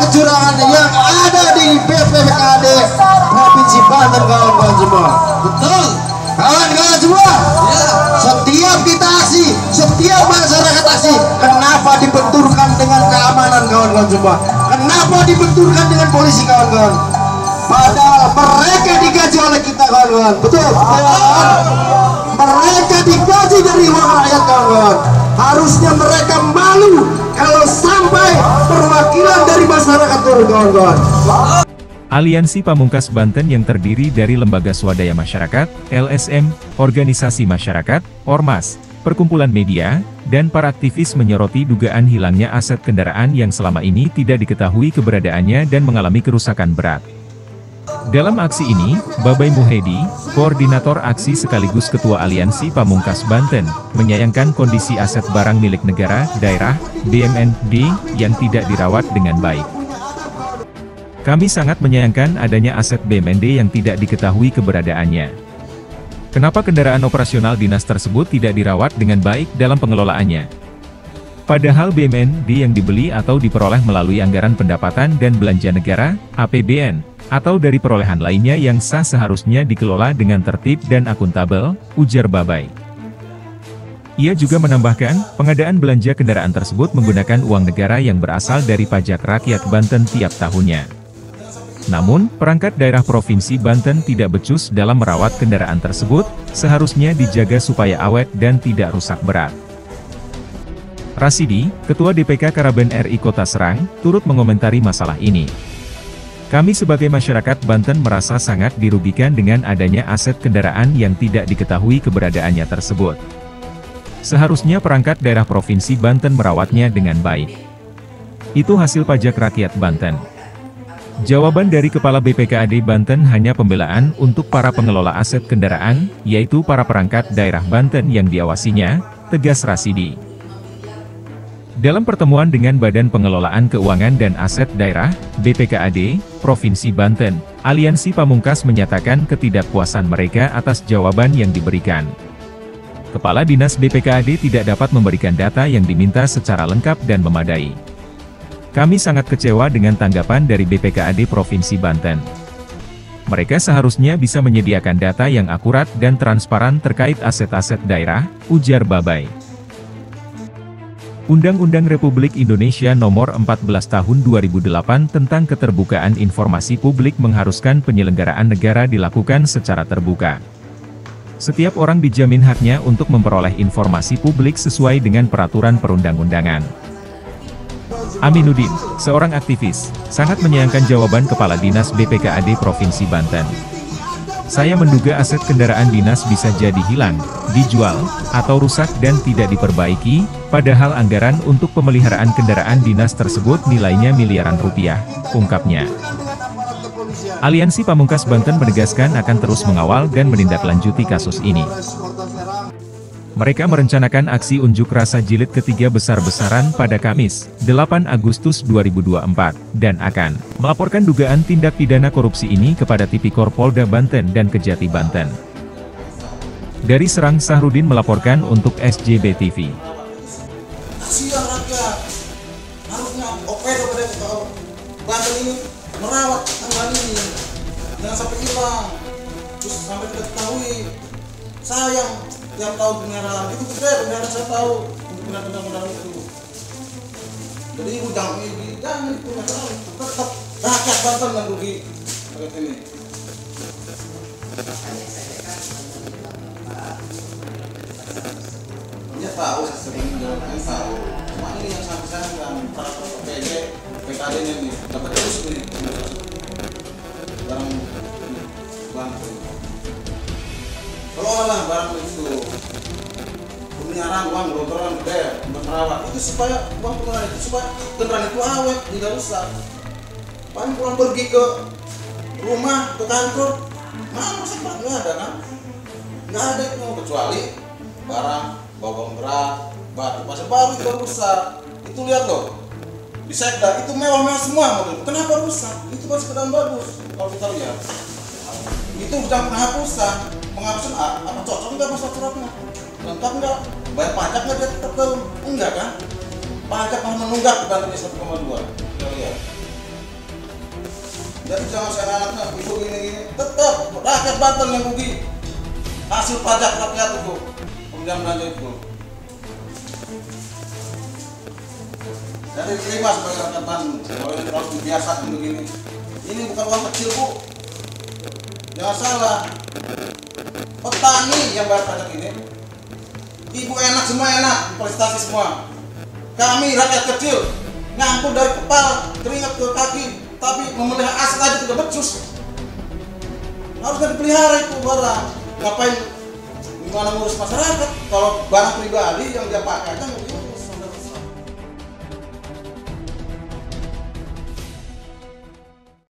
kecurangan yang ada di BPKD Provinsi Banten, kawan-kawan semua. Betul. Kawan-kawan semua, setiap kita aksi, setiap masyarakat aksi, kenapa dibenturkan dengan keamanan, kawan-kawan semua? Kenapa dibenturkan dengan polisi, kawan-kawan? Padahal mereka digaji oleh kita, kawan-kawan. Betul? Mereka digaji dari uang rakyat, kawan-kawan. Harusnya mereka malu kalau sampai perwakilan dari masyarakat turun, kawan-kawan. Aliansi Pamungkas Banten yang terdiri dari lembaga swadaya masyarakat, LSM, organisasi masyarakat, ormas, perkumpulan media, dan para aktivis menyoroti dugaan hilangnya aset kendaraan yang selama ini tidak diketahui keberadaannya dan mengalami kerusakan berat. Dalam aksi ini, Babai Muhedi, koordinator aksi sekaligus ketua Aliansi Pamungkas Banten, menyayangkan kondisi aset barang milik negara, daerah, BMND, yang tidak dirawat dengan baik. Kami sangat menyayangkan adanya aset BMND yang tidak diketahui keberadaannya. Kenapa kendaraan operasional dinas tersebut tidak dirawat dengan baik dalam pengelolaannya? Padahal BMND yang dibeli atau diperoleh melalui anggaran pendapatan dan belanja negara, APBN, atau dari perolehan lainnya yang sah seharusnya dikelola dengan tertib dan akuntabel, ujar Babai. Ia juga menambahkan, pengadaan belanja kendaraan tersebut menggunakan uang negara yang berasal dari pajak rakyat Banten tiap tahunnya. Namun, perangkat daerah Provinsi Banten tidak becus dalam merawat kendaraan tersebut, seharusnya dijaga supaya awet dan tidak rusak berat. Rasidi, Ketua DPK Karaben RI Kota Serang, turut mengomentari masalah ini. Kami sebagai masyarakat Banten merasa sangat dirugikan dengan adanya aset kendaraan yang tidak diketahui keberadaannya tersebut. Seharusnya perangkat daerah Provinsi Banten merawatnya dengan baik. Itu hasil pajak rakyat Banten. Jawaban dari Kepala BPKAD Banten hanya pembelaan untuk para pengelola aset kendaraan, yaitu para perangkat daerah Banten yang diawasinya, tegas Rasidi. Dalam pertemuan dengan Badan Pengelolaan Keuangan dan Aset Daerah, BPKAD, Provinsi Banten, Aliansi Pamungkas menyatakan ketidakpuasan mereka atas jawaban yang diberikan. Kepala Dinas BPKAD tidak dapat memberikan data yang diminta secara lengkap dan memadai. Kami sangat kecewa dengan tanggapan dari BPKAD Provinsi Banten. Mereka seharusnya bisa menyediakan data yang akurat dan transparan terkait aset-aset daerah, ujar Babai. Undang-Undang Republik Indonesia Nomor 14 Tahun 2008 tentang Keterbukaan Informasi Publik mengharuskan penyelenggaraan negara dilakukan secara terbuka. Setiap orang dijamin haknya untuk memperoleh informasi publik sesuai dengan peraturan perundang-undangan. Aminuddin, seorang aktivis, sangat menyayangkan jawaban Kepala Dinas BPKAD Provinsi Banten. Saya menduga aset kendaraan dinas bisa jadi hilang, dijual, atau rusak dan tidak diperbaiki, padahal anggaran untuk pemeliharaan kendaraan dinas tersebut nilainya miliaran rupiah, ungkapnya. Aliansi Pamungkas Banten menegaskan akan terus mengawal dan menindaklanjuti kasus ini. Mereka merencanakan aksi unjuk rasa jilid ketiga besar-besaran pada Kamis, 8 Agustus 2024, dan akan melaporkan dugaan tindak pidana korupsi ini kepada Tipikor Polda Banten dan Kejati Banten. Dari Serang, Sahrudin melaporkan untuk SJB TV. Kasihan rakyat, harusnya OPD Banten ini merawat anggaran ini, jangan sampai hilang, terus sampai tidak ketahui. Sayang, tiap tahun penyerahan itu gede, penyerahan saya tahu untuk benar-benar itu. Jadi ibu jangan penyerahan, tetap rakyat Banten yang rugi rakyat ini. Dia tahu, sering jawabannya tahu. Cuma ini yang sampai saya bilang para PJ, PKD ini dapat terus ini barang Banten. Kalau lah barang itu pemeliharaan uang gelontoran gede untuk merawat itu supaya uang pemeliharaan itu supaya kendaraan itu awet tidak rusak. Paling pulang pergi ke rumah ke kantor mana masih nggak ada kan? Nggak ada itu kecuali barang bawang berat, batu pasir baru itu rusak. Itu lihat loh di sekda itu mewah-mewah semua mobil. Kenapa rusak? Itu masih keadaan bagus kalau kita lihat. Itu bukan penghapusan. Penghapusan apa cocok enggak mas suratnya? Lengkap enggak? Bayar pajak enggak dia tetap enggak kan? Pajak malah menunggak dibanding 1,2. Kita lihat. Jadi jangan seenaknya ibu gini-gini. Tetap rakyat Banten yang rugi. Hasil pajak rakyat itu, kemudian belanja itu. Jadi terima sebagai rakyat Banten. Kalau ini terlalu dibiasakan begini, ini bukan uang kecil bu. Jangan salah. Petani yang bayar pajak ini, ibu enak semua, enak prestasi semua. Kami rakyat kecil nyampur dari kepala keringat ke kaki, tapi memelihara aset aja tidak becus. Harusnya dipelihara itu barang. Ngapain gimana ngurus masyarakat? Kalau barang pribadi yang dia pakai aja